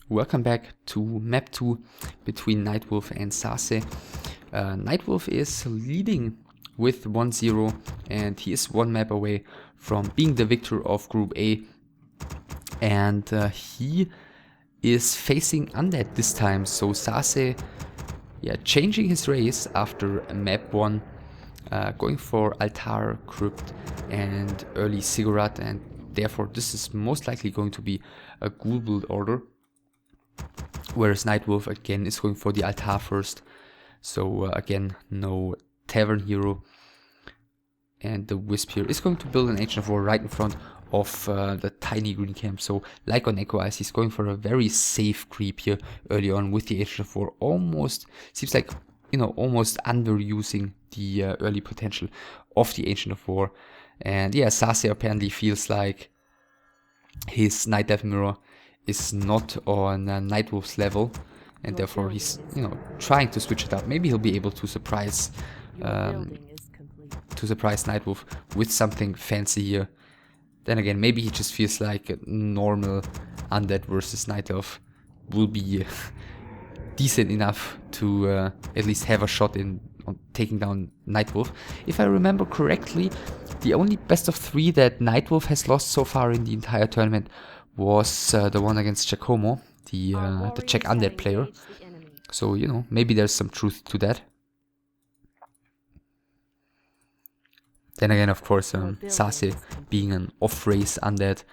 Welcome back to map 2 between NightWolf and SaSe. NightWolf is leading with 1-0 and he is one map away from being the victor of Group A. And he is facing Undead this time, so SaSe changing his race after map 1, going for Altar, Crypt and early Ziggurat, and therefore this is most likely going to be a ghoul build order. Whereas NightWolf again is going for the Altar first. So again, no Tavern Hero. And the Wisp here is going to build an Ancient of War right in front of the tiny green camp. So like on Echo Eyes, he's going for a very safe creep here early on with the Ancient of War. Almost, seems like, you know, almost underusing the early potential of the Ancient of War. And yeah, SaSe apparently feels like his Night Dive Mirror is not on NightWolf's level, and therefore he's, you know, trying to switch it up. Maybe he'll be able to surprise NightWolf with something fancy here. Then again, maybe he just feels like a normal Undead versus Night Elf will be decent enough to at least have a shot in on taking down NightWolf. If I remember correctly, the only best of 3 that NightWolf has lost so far in the entire tournament was the one against Giacomo, the Czech Undead player. So, you know, maybe there's some truth to that. Then again, of course, SaSe, being an off-race Undead,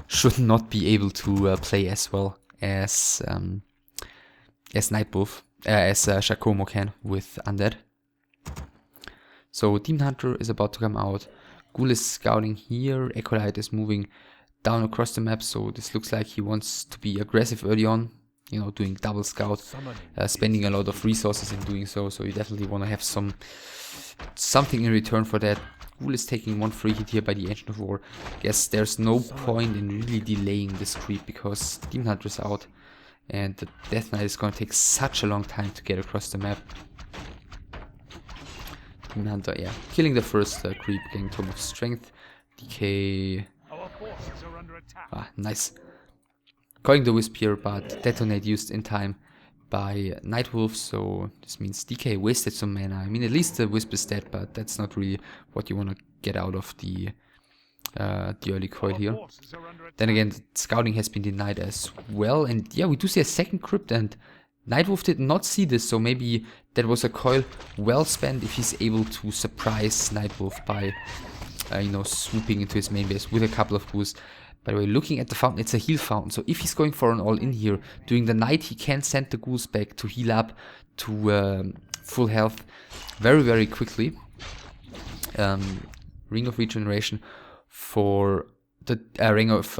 should not be able to play as well as NightWolf, as Giacomo can with Undead. So Demon Hunter is about to come out. Ghoul is scouting here. Ecolite is moving down across the map, so this looks like he wants to be aggressive early on, you know, doing double scout, spending a lot of resources in doing so. So you definitely want to have something in return for that. Ghoul is taking one free hit here by the Ancient of War. Guess there's no point in really delaying this creep because Demon Hunter is out and the Death Knight is going to take such a long time to get across the map. Demon Hunter, yeah, killing the first creep, getting Tome of Strength. DK. Nice. Calling the Wisp here, but Detonate used in time by NightWolf, so this means DK wasted some mana. I mean, at least the Wisp is dead, but that's not really what you want to get out of the early coil here. Then again, the scouting has been denied as well, and yeah, we do see a second crypt, and NightWolf did not see this, so maybe that was a coil well spent if he's able to surprise NightWolf by you know, swooping into his main base with a couple of ghouls. By the way, looking at the fountain, it's a heal fountain, so if he's going for an all-in here, during the night he can send the ghouls back to heal up to full health very, very quickly. Ring of Regeneration for the Ring of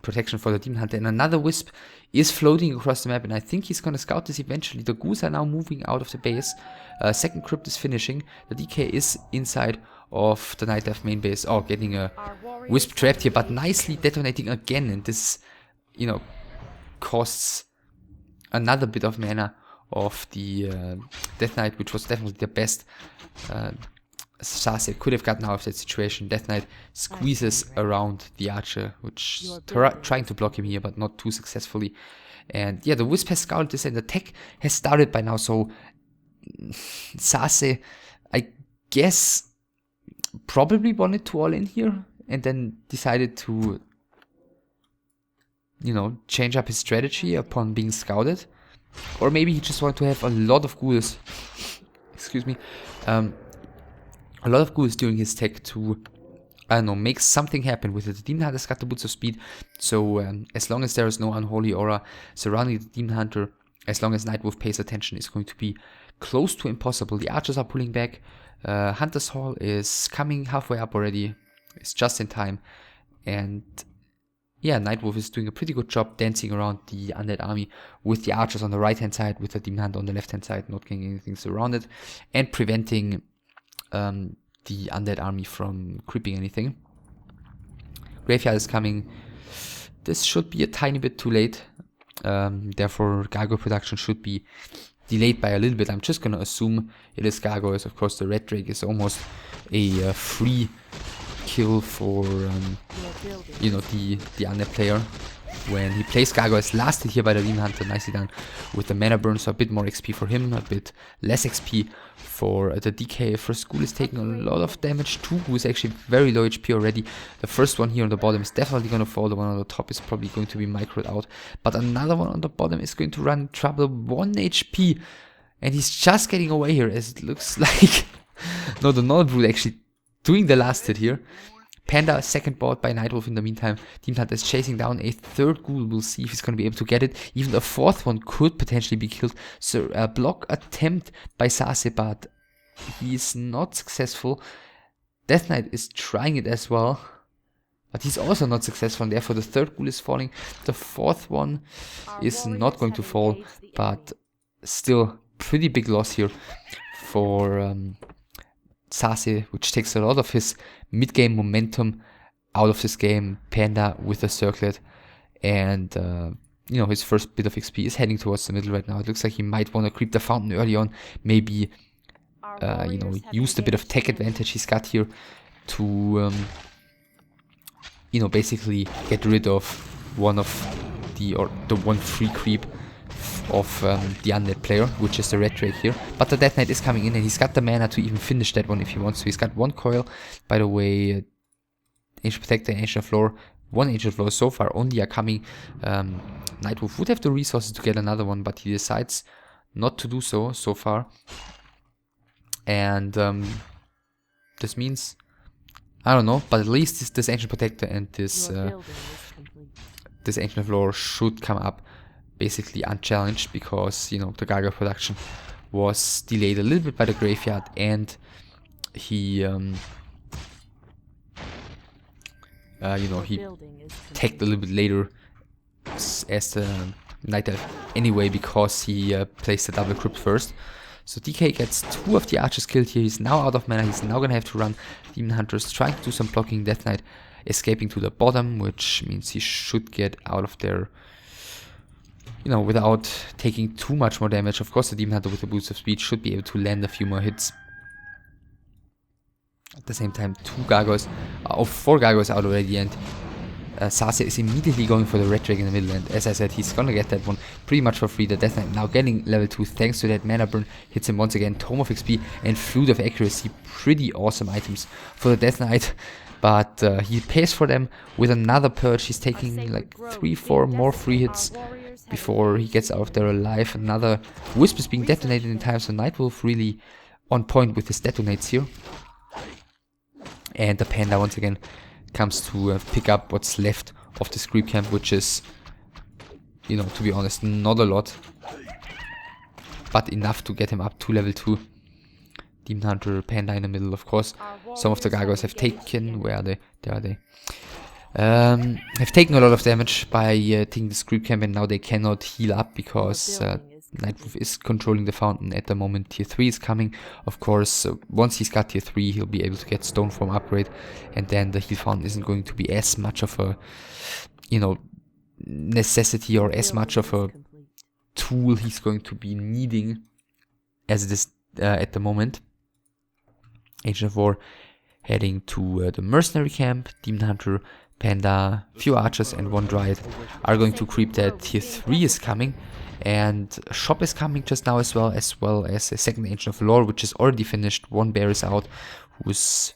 Protection for the Demon Hunter, and another Wisp is floating across the map, and I think he's going to scout this eventually. The ghouls are now moving out of the base. Second crypt is finishing. The DK is inside of the Night Dive main base. Oh, getting a Wisp trapped here, but nicely detonating again, and this, you know, costs another bit of mana of the Death Knight, which was definitely the best SaSe could have gotten out of that situation. Death Knight squeezes around the Archer, which trying to block him here, but not too successfully. And yeah, the Wisp has scouted this, and the tech has started by now, so SaSe, I guess, probably wanted to all in here, and then decided to, you know, change up his strategy upon being scouted. Or maybe he just wanted to have a lot of ghouls, excuse me, a lot of ghouls during his tech to, I don't know, make something happen with it. The Demon Hunter's got the Boots of Speed, so as long as there is no Unholy Aura surrounding the Demon Hunter, as long as NightWolf pays attention, it's going to be close to impossible. The archers are pulling back. Hunter's Hall is coming halfway up already. It's just in time. And yeah, NightWolf is doing a pretty good job dancing around the Undead army with the archers on the right hand side, with the Demon Hunter on the left hand side, not getting anything surrounded, and preventing the Undead army from creeping anything. Graveyard is coming. This should be a tiny bit too late. Therefore, Gargoyle production should be delayed by a little bit. I'm just gonna assume it is gargoyles. Of course, the red drake is almost a free kill for you know, the undead player. when he plays Gargoyles. Last hit here by the Demon Hunter, nicely done with the mana burn, so a bit more XP for him, a bit less XP for the DK. First Ghoul is taking a lot of damage. 2 Ghoul is actually very low HP already. The first one here on the bottom is definitely going to fall. The one on the top is probably going to be microed out. But another one on the bottom is going to run trouble. 1 HP. And he's just getting away here, as it looks like. No, the Null Brood actually doing the last hit here. Panda, second bought by NightWolf in the meantime. Demon Hunter is chasing down a third Ghoul. We'll see if he's going to be able to get it. Even the fourth one could potentially be killed. So a block attempt by SaSe, but he's not successful. Death Knight is trying it as well, but he's also not successful, and therefore the third Ghoul is falling. The fourth one is not going to fall, but still pretty big loss here for SaSe, which takes a lot of his mid-game momentum out of this game. Panda with a circlet, and you know, his first bit of XP is heading towards the middle right now. It looks like he might want to creep the fountain early on, maybe you know, use the bit of tech advantage he's got here to you know, basically get rid of one of the one free creep of the undead player, which is the red drake here. But the Death Knight is coming in, and he's got the mana to even finish that one if he wants to. He's got 1 coil, by the way. Ancient Protector and Ancient Floor, 1 Ancient Floor so far only are coming. NightWolf would have the resources to get another one, but he decides not to do so far. And this means, I don't know, but at least this Ancient Protector and this Ancient Floor should come up basically unchallenged, because, you know, the Gargoyle production was delayed a little bit by the graveyard, and he you know, he tagged a little bit later as the Night Elf anyway, because he placed the double crypt first. So DK gets 2 of the archers killed here. He's now out of mana. He's now gonna have to run. Demon Hunter's trying to do some blocking. Death Knight escaping to the bottom, which means he should get out of there, you know, without taking too much more damage. Of course, the Demon Hunter with the boost of speed should be able to land a few more hits. At the same time, 4 gargoyles out already, and SaSe is immediately going for the red drake in the middle, and as I said, he's gonna get that one pretty much for free. The Death Knight now getting level 2 thanks to that mana burn, hits him once again. Tome of XP and Flute of Accuracy, pretty awesome items for the Death Knight, but he pays for them with another purge. He's taking like 3-4 more free hits before he gets out of there alive. Another Wisp is being detonated in time, so NightWolf really on point with his detonates here. And the Panda once again comes to pick up what's left of the creep camp, which is, you know, to be honest, not a lot, but enough to get him up to level 2. Demon Hunter, Panda in the middle, of course. Some of the gargoyles have taken, where are they? There are they. Have taken a lot of damage by taking the creep camp, and now they cannot heal up because NightWolf is controlling the fountain at the moment. Tier 3 is coming, of course. Once he's got tier 3, he'll be able to get Stoneform upgrade, and then the heal fountain isn't going to be as much of a, you know, necessity or as much of a tool he's going to be needing as it is at the moment. Agent of War heading to the mercenary camp. Demon Hunter, Panda, few archers and 1 Dryad are going to creep that. Tier 3 is coming, and Shop is coming just now as well as a second Ancient of Lore, which is already finished. 1 Bear is out, who's,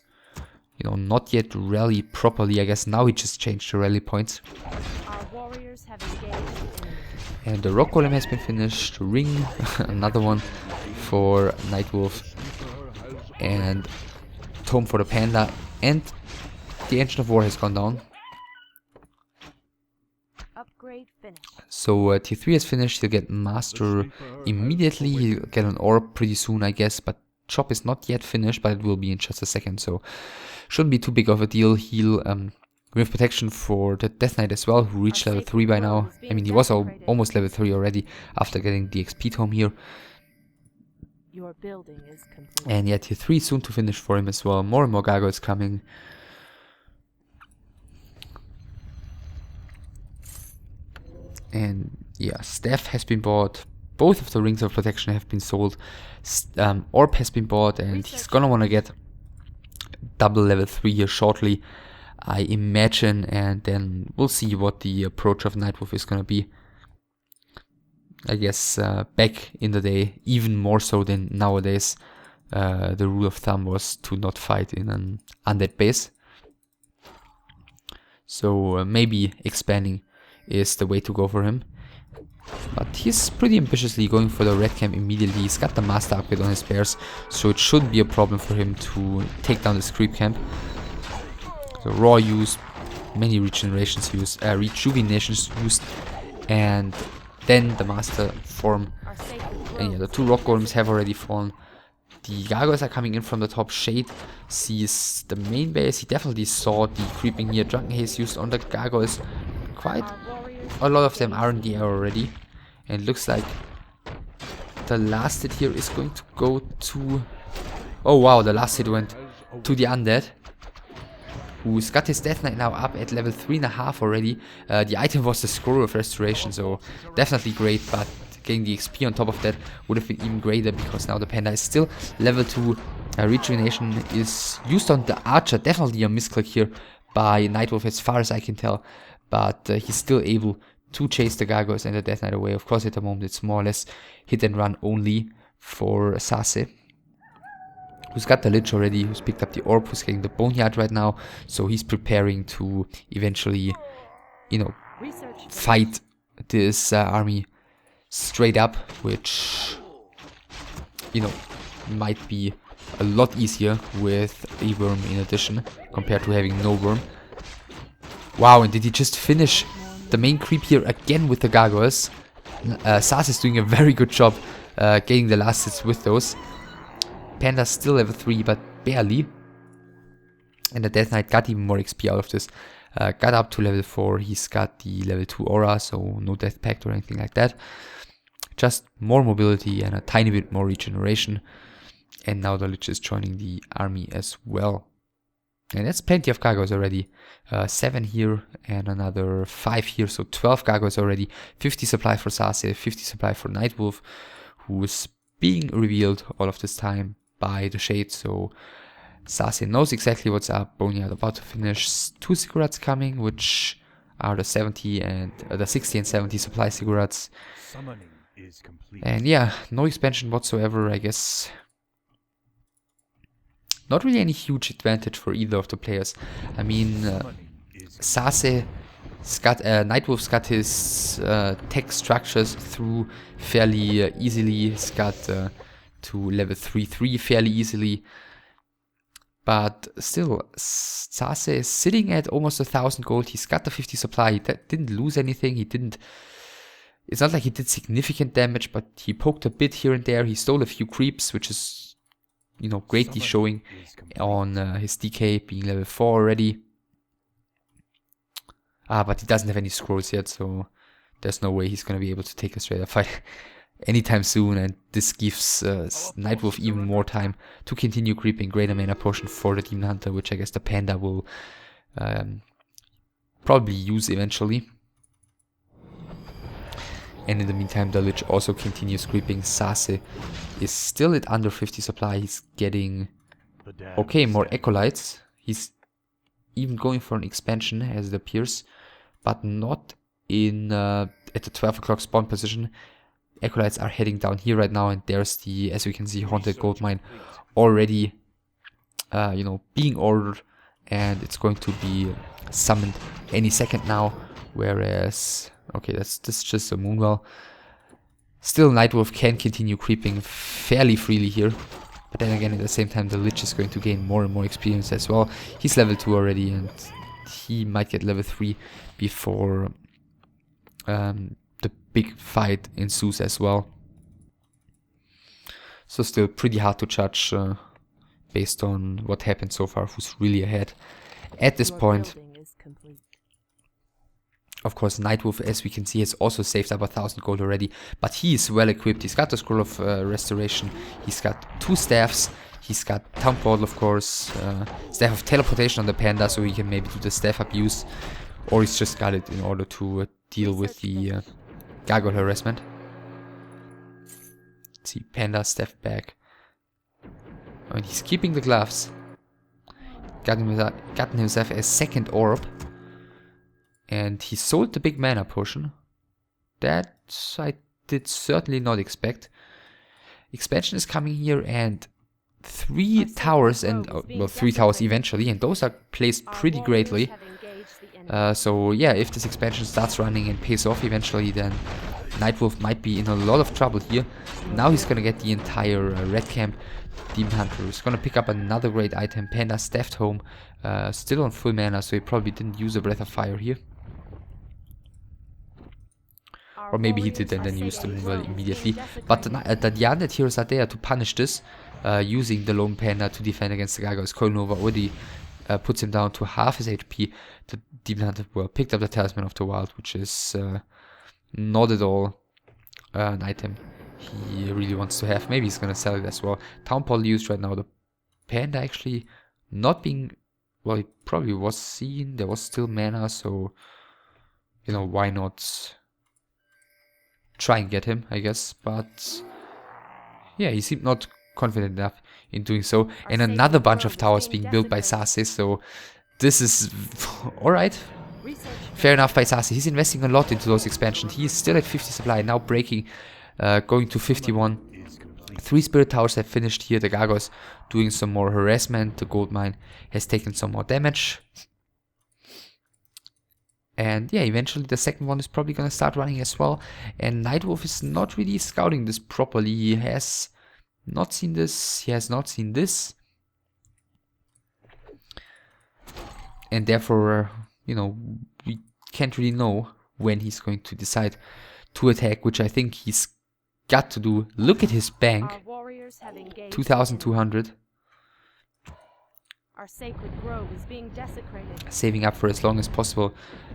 you know, not yet rally properly. I guess now he just changed the rally points. And the Rock Golem has been finished. Ring, another one for NightWolf, and Tome for the Panda, and the Ancient of War has gone down. So tier 3 is finished. He'll get Master immediately. He'll get an orb pretty soon, I guess, but Chop is not yet finished, but it will be in just a second, so shouldn't be too big of a deal. He'll remove protection for the Death Knight as well, who reached level 3 by now. I mean, he was almost level 3 already after getting the XP Tome here. Your building is complete. And yeah, tier 3 soon to finish for him as well. More and more gargoyles coming. And yeah, Staff has been bought. Both of the Rings of Protection have been sold. Orb has been bought, and he's gonna want to get double level 3 here shortly. I imagine, and then we'll see what the approach of NightWolf is gonna be. I guess back in the day, even more so than nowadays, the rule of thumb was to not fight in an undead base. So maybe expanding is the way to go for him. But he's pretty ambitiously going for the red camp immediately. He's got the master upgrade on his bears, so it shouldn't be a problem for him to take down this creep camp. So raw used, many regenerations used, rejuvenations used, and then the master form. And yeah, the 2 rock golems have already fallen. The gargoyles are coming in from the top. Shade sees the main base. He definitely saw the creeping here. Drunken Haze used on the gargoyles. Quite a lot of them are in the air already. And it looks like the last hit here is going to go to... Oh wow, the last hit went to the undead, who's got his Death Knight now up at level 3.5 already. The item was the Scroll of Restoration, so definitely great, but getting the XP on top of that would have been even greater, because now the Panda is still level 2. Rejuvenation is used on the Archer, definitely a misclick here by NightWolf as far as I can tell, but he's still able to chase the Gargoyles and the Death Knight away. Of course, at the moment it's more or less hit and run only for SaSe, who's got the Lich already, who's picked up the Orb, who's getting the Boneyard right now, so he's preparing to eventually, you know, fight this army straight up, which, you know, might be a lot easier with a worm in addition, compared to having no worm. Wow, and did he just finish the main creep here again with the Gargoyles? SaSe is doing a very good job getting the last hits with those. Panda's still level 3, but barely. And the Death Knight got even more XP out of this. Got up to level 4. He's got the level 2 aura, so no Death Pact or anything like that. Just more mobility and a tiny bit more regeneration. And now the Lich is joining the army as well. And that's plenty of Gargoyles already. 7 here and another 5 here, so 12 Gargoyles already. 50 supply for SaSe, 50 supply for NightWolf, who is being revealed all of this time by the Shade, so SaSe knows exactly what's up. Boneyard about to finish. 2 Ziggurats coming, which are the 70 and the 60 and 70 supply Ziggurats. And yeah, no expansion whatsoever, I guess. Not really any huge advantage for either of the players. I mean, SaSe, NightWolf's got his tech structures through fairly easily. He's got to level 3/3 fairly easily. But still, SaSe is sitting at almost 1,000 gold. He's got the 50 supply. He didn't lose anything. He didn't... It's not like he did significant damage, but he poked a bit here and there. He stole a few creeps, which is, you know, greatly showing on his DK being level 4 already. But he doesn't have any scrolls yet, so there's no way he's going to be able to take a straight up fight anytime soon, and this gives NightWolf even more time to continue creeping. Greater mana potion for the Demon Hunter, which I guess the Panda will probably use eventually. And in the meantime, the Lich also continues creeping. SaSe is still at under 50 supply. He's getting, okay, more Acolytes. He's even going for an expansion, as it appears, but not in at the 12 o'clock spawn position. Acolytes are heading down here right now, and there's the, as we can see, Haunted Gold Mine already, you know, being ordered, and it's going to be summoned any second now. Whereas, okay, that's just a Moonwell. Still, NightWolf can continue creeping fairly freely here, but then again, at the same time, the Lich is going to gain more and more experience as well. He's level 2 already, and he might get level 3 before the big fight ensues as well. So still pretty hard to judge based on what happened so far, who's really ahead at this point. Of course, NightWolf, as we can see, has also saved up 1,000 gold already, but he is well equipped. He's got the Scroll of Restoration, he's got 2 staffs, he's got Town Portal, of course, Staff of Teleportation on the Panda, so he can maybe do the staff abuse, or he's just got it in order to deal with the Gargoyle harassment. Let's see, Panda staff back. And he's keeping the gloves. gotten himself a second orb. And he sold the big mana potion. That I did certainly not expect. Expansion is coming here, and 3 towers, and well, 3 towers eventually, and those are placed pretty greatly. So yeah, if this expansion starts running and pays off eventually, then NightWolf might be in a lot of trouble here. Now he's gonna get the entire red camp. Demon Hunter is gonna pick up another great item. Panda Staffed Home, still on full mana, so he probably didn't use a Breath of Fire here. Or maybe he did and then used them well immediately. But the undead heroes are there to punish this, using the lone panda to defend against the Gargoyles. Coilnova already puts him down to half his HP. The Demon Hunter, well, picked up the Talisman of the Wild, which is not at all an item he really wants to have. Maybe he's gonna sell it as well. Town Portal used right now. The panda actually not being, well, he probably was seen. There was still mana, so, you know, why not try and get him, I guess. But yeah, he seemed not confident enough in doing so. And another bunch of towers being built by SaSe, so this is alright. Fair enough by SaSe. He's investing a lot into those expansions. He is still at 50 supply, now breaking, going to 51. 3 spirit towers have finished here. The Gargoyles doing some more harassment. The gold mine has taken some more damage. And yeah, eventually the second one is probably gonna start running as well. And NightWolf is not really scouting this properly. He has not seen this. He has not seen this. And therefore, you know, we can't really know when he's going to decide to attack, which I think he's got to do. Look at his bank. 2,200. Our sacred grove is being desecrated. Saving up for as long as possible.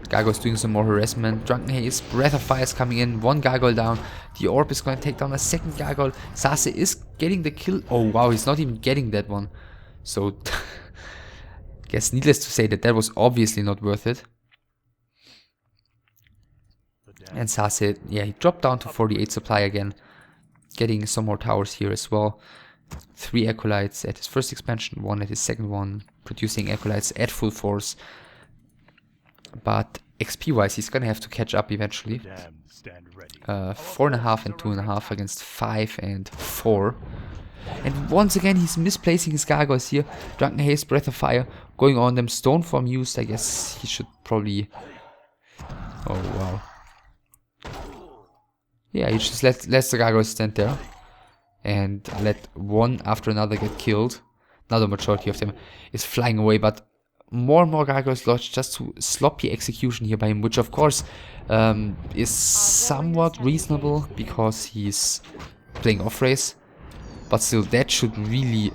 Gargoyle's doing some more harassment. Drunken Haze, Breath of Fire is coming in. 1 Gargoyle down. The Orb is going to take down a second Gargoyle. SaSe is getting the kill. Oh wow, he's not even getting that one. So, guess needless to say that was obviously not worth it. And SaSe, yeah, he dropped down to 48 supply again. Getting some more towers here as well. 3 Acolytes at his first expansion, 1 at his second one, producing Acolytes at full force. But XP wise, he's gonna have to catch up eventually. 4.5 and 2.5 against 5 and 4. And once again, he's misplacing his Gargoyles here. Drunken Haze, Breath of Fire going on them. Stoneform used, I guess he should probably. Oh wow. Yeah, he just lets the Gargoyles stand there. And let one after another get killed. Now the majority of them is flying away, but more and more Gargoyles lodged just to sloppy execution here by him, which of course is somewhat reasonable because he's playing off race. But still, that should really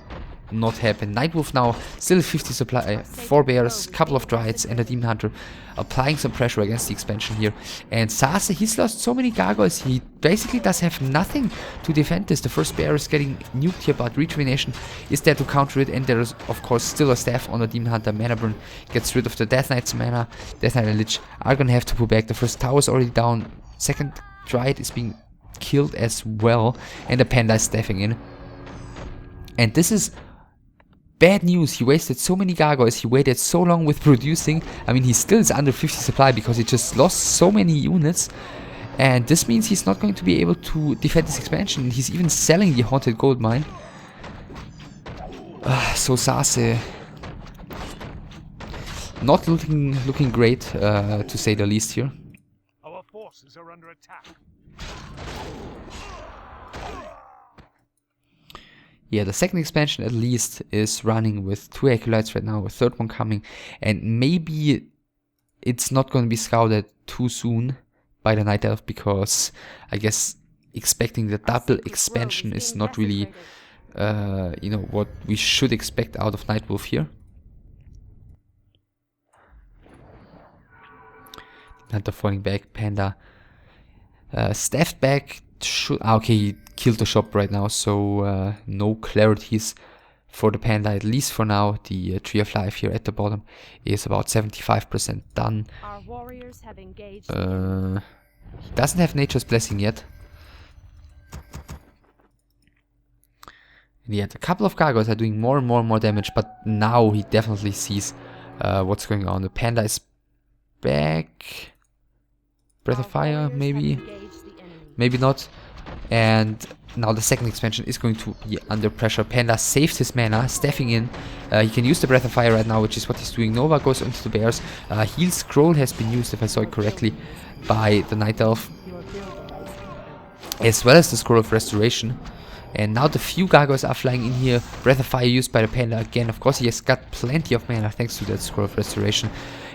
not happen. NightWolf now still 50 supply, 4 bears, couple of Dryads and a Demon Hunter applying some pressure against the expansion here. And SaSe, he's lost so many Gargoyles, he basically does have nothing to defend this. The first bear is getting nuked here, but Rejuvenation is there to counter it, and there is of course still a staff on the Demon Hunter. Mana Burn gets rid of the Death Knight's mana. Death Knight and Lich are gonna have to pull back. The first tower is already down, second Dryad is being killed as well, and the Panda is staffing in. And this is bad news. He wasted so many Gargoyles, he waited so long with producing. I mean, he still is under 50 supply because he just lost so many units. And this means he's not going to be able to defend this expansion. He's even selling the Haunted Gold Mine. So SaSe not looking great, to say the least here. Our forces are under attack. Yeah, the second expansion at least is running with 2 Acolytes right now, a third one coming, and maybe it's not going to be scouted too soon by the Night Elf, because I guess expecting the double expansion is not really, you know, what we should expect out of NightWolf here. Hunter falling back, Panda staffed back. Okay, he killed the shop right now, so no clarities for the Panda, at least for now. The Tree of Life here at the bottom is about 75% done. Our warriors have engaged. He doesn't have Nature's Blessing yet. And yet a couple of gargoyles are doing more and more and more damage, but now he definitely sees what's going on. The panda is back. Breath of Fire, maybe? Maybe not. And now the second expansion is going to be under pressure. Panda saves his mana, stepping in. He can use the Breath of Fire right now, which is what he's doing. Nova goes into the bears. Heal Scroll has been used, if I saw it correctly, by the Night Elf, as well as the Scroll of Restoration. And now the few gargoyles are flying in here. Breath of Fire used by the panda again. Of course, he has got plenty of mana thanks to that Scroll of Restoration.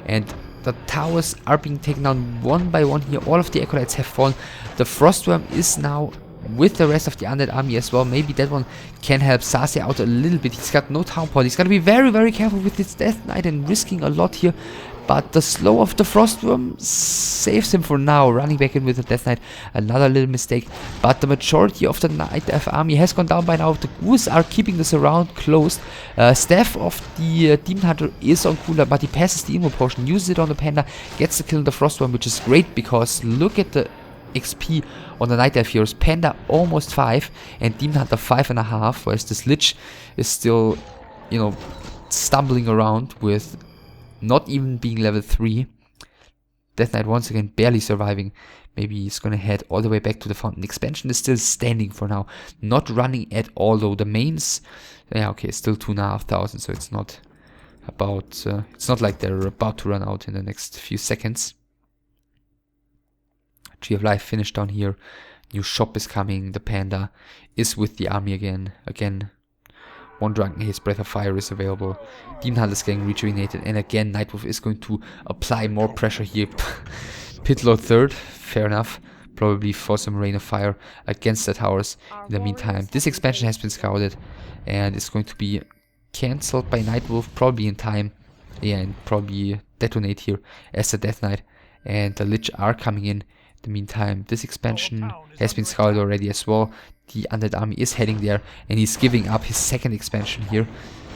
And the towers are being taken down one by one here. All of the acolytes have fallen. The Frostworm is now with the rest of the undead army as well. Maybe that one can help SaSe out a little bit. He's got no town pod. He's got to be very, very careful with his Death Knight and risking a lot here. But the slow of the Frostworm saves him for now. Running back in with the Death Knight. Another little mistake. But the majority of the Night Elf army has gone down by now. The ghouls are keeping this around closed. Staff of the Demon Hunter is on cooler, but he passes the Immo Potion, uses it on the Panda, gets the kill on the Frostworm, which is great because look at the XP on the Night Elf heroes. Panda almost 5 and Demon Hunter 5.5, whereas this Lich is still, you know, stumbling around with not even being level 3. Death Knight once again barely surviving. Maybe he's gonna head all the way back to the fountain. Expansion is still standing for now. Not running at all though. The mains, yeah, okay, still 2,500, so it's not about, it's not like they're about to run out in the next few seconds. Tree of Life finished down here. New shop is coming. The panda is with the army again. One Drunken Haze, Breath of Fire is available. Demon Hunter is getting rejuvenated. And again, NightWolf is going to apply more pressure here. Pitlord third, fair enough. Probably for some Rain of Fire against the towers. In the meantime, this expansion has been scouted. And it's going to be cancelled by NightWolf probably in time. Yeah, and probably detonate here as the Death Knight. And the Lich are coming in. In the meantime, this expansion has been scouted already as well. The undead army is heading there, and he's giving up his second expansion here.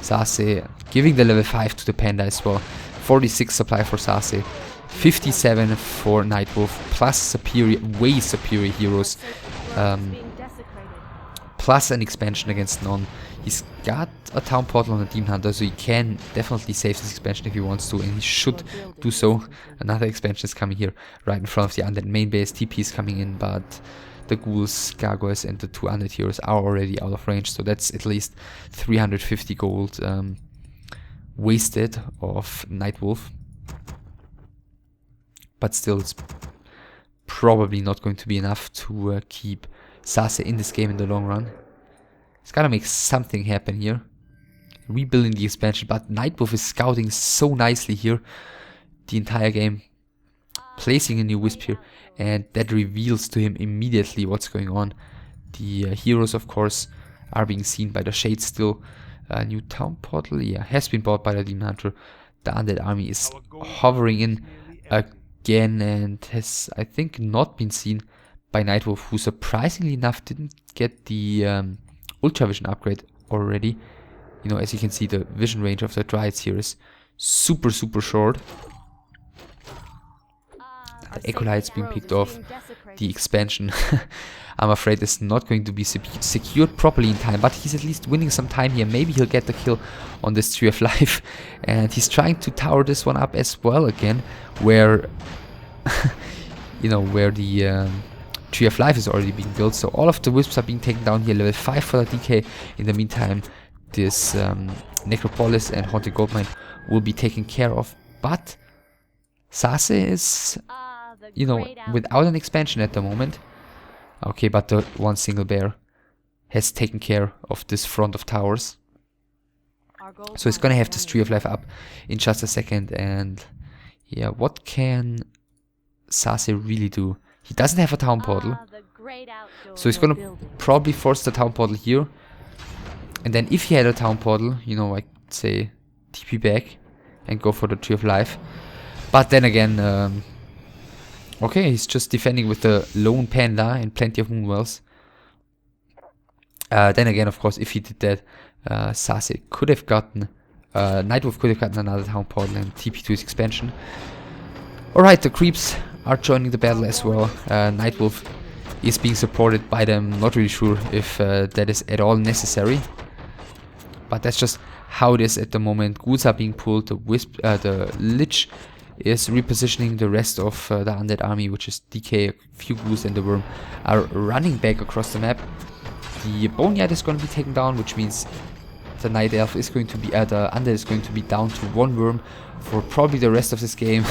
SaSe giving the level 5 to the panda as well. 46 supply for SaSe, 57 for NightWolf, plus superior, way superior heroes, plus an expansion against none. He's got a town portal on the Demon Hunter, so he can definitely save this expansion if he wants to, and he should do so. Another expansion is coming here, right in front of the undead main base. TP is coming in, but the ghouls, gargoyles, and the 2 undead heroes are already out of range, so that's at least 350 gold wasted of NightWolf. But still, it's probably not going to be enough to keep SaSe in this game in the long run. It's gotta make something happen here. Rebuilding the expansion, but NightWolf is scouting so nicely here the entire game. Placing a new Wisp here, and that reveals to him immediately what's going on. The heroes, of course, are being seen by the Shade still. New town portal, yeah, has been bought by the Demon Hunter. The undead army is hovering in again and has, I think, not been seen by NightWolf, who surprisingly enough didn't get the Ultra Vision upgrade already. You know, as you can see, the vision range of the Dryads here is super, super short. The Acolyte's being picked off. The expansion, I'm afraid, is not going to be secured properly in time, but he's at least winning some time here. Maybe he'll get the kill on this Tree of Life. And he's trying to tower this one up as well again, where, you know, where the Tree of Life is already being built. So all of the Wisps are being taken down here. Level 5 for the DK. In the meantime, this Necropolis and Haunted Goldmine will be taken care of. But SaSe is, you know, without an expansion at the moment. Okay, but the one single bear has taken care of this front of towers. So he's gonna have this Tree of Life up in just a second. And yeah, what can SaSe really do? He doesn't have a town portal, so he's gonna probably force the town portal here. And then if he had a town portal, you know, like say TP back and go for the Tree of Life. But then again, okay, he's just defending with the lone panda and plenty of moonwells. Then again, of course, if he did that, SaSe could have gotten, NightWolf could have gotten another town portal and TP to his expansion. Alright, the creeps are joining the battle as well. NightWolf is being supported by them. Not really sure if that is at all necessary. but that's just how it is at the moment. Ghouls are being pulled, the Lich is repositioning the rest of the undead army, which is DK, a few ghouls and the worm are running back across the map. The Boneyard is going to be taken down, which means the Night Elf is going to be, the undead is going to be down to 1 worm for probably the rest of this game.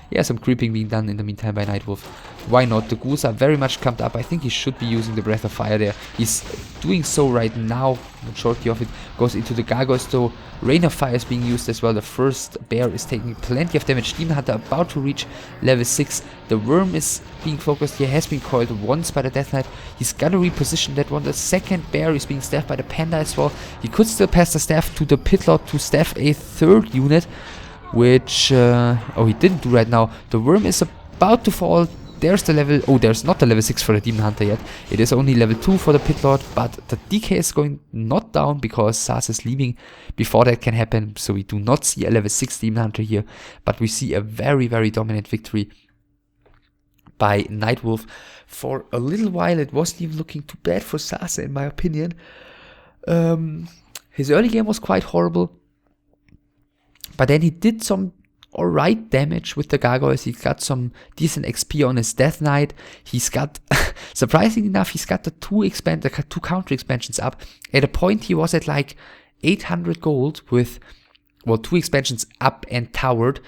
Yeah, some creeping being done in the meantime by NightWolf. Why not? The ghouls are very much camped up. I think he should be using the Breath of Fire there. He's doing so right now. Majority of it goes into the gargoyles though. Rain of Fire is being used as well. The first bear is taking plenty of damage. Demon Hunter about to reach level 6. The worm is being focused. He has been coiled once by the Death Knight. He's gonna reposition that one. The second bear is being staffed by the Panda as well. He could still pass the staff to the Pit Lord to staff a 3rd unit, which, oh, he didn't do right now. The worm is about to fall. There's the level, oh, there's not the level 6 for the Demon Hunter yet. It is only level 2 for the Pit Lord, but the DK is going not down because SaSe is leaving before that can happen. So we do not see a level 6 Demon Hunter here, but we see a very, very dominant victory by NightWolf. For a little while, it wasn't even looking too bad for SaSe, in my opinion. His early game was quite horrible, but then he did some alright damage with the gargoyles. He got some decent XP on his Death Knight. He's got, surprisingly enough, he's got the two counter expansions up. At a point he was at like 800 gold with, well, 2 expansions up and towered,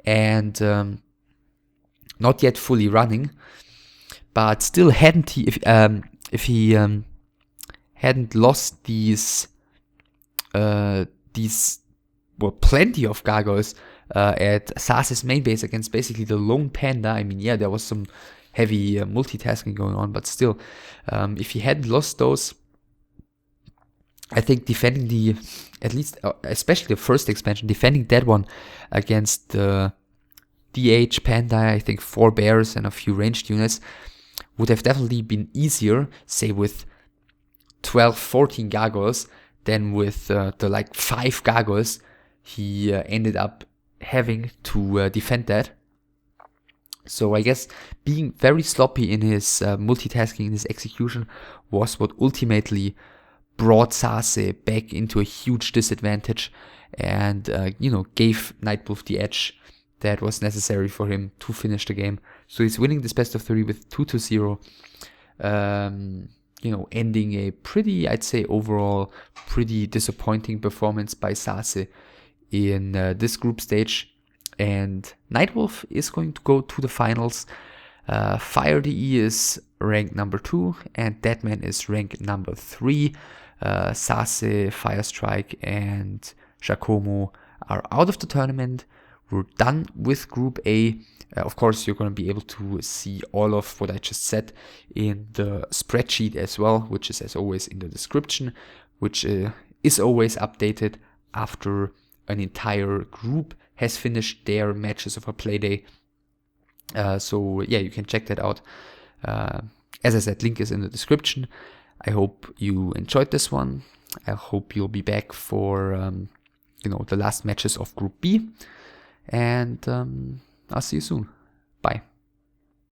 and not yet fully running. But still, hadn't he, if he hadn't lost these well, plenty of gargoyles at SaSe's main base against basically the lone Panda. I mean, yeah, there was some heavy multitasking going on, but still, if he hadn't lost those, I think defending the, at least, especially the first expansion, defending that one against the DH Panda, I think 4 bears and a few ranged units, would have definitely been easier, say with 12, 14 gargoyles, than with the like 5 gargoyles he ended up having to defend that. So I guess being very sloppy in his multitasking, in his execution, was what ultimately brought SaSe back into a huge disadvantage and, you know, gave NightWolf the edge that was necessary for him to finish the game. So he's winning this best of 3 with 2-0. You know, ending a pretty, I'd say overall, pretty disappointing performance by SaSe in this group stage. And NightWolf is going to go to the finals. Fire DE is ranked number 2 and Deadman is ranked number 3. SaSe, Firestrike and Giacomo are out of the tournament. We're done with Group A. Of course, you're going to be able to see all of what I just said in the spreadsheet as well, which is as always in the description, which is always updated after an entire group has finished their matches of a play day. So yeah, you can check that out. As I said, link is in the description. I hope you enjoyed this one. I hope you'll be back for you know, the last matches of Group B. And I'll see you soon. Bye.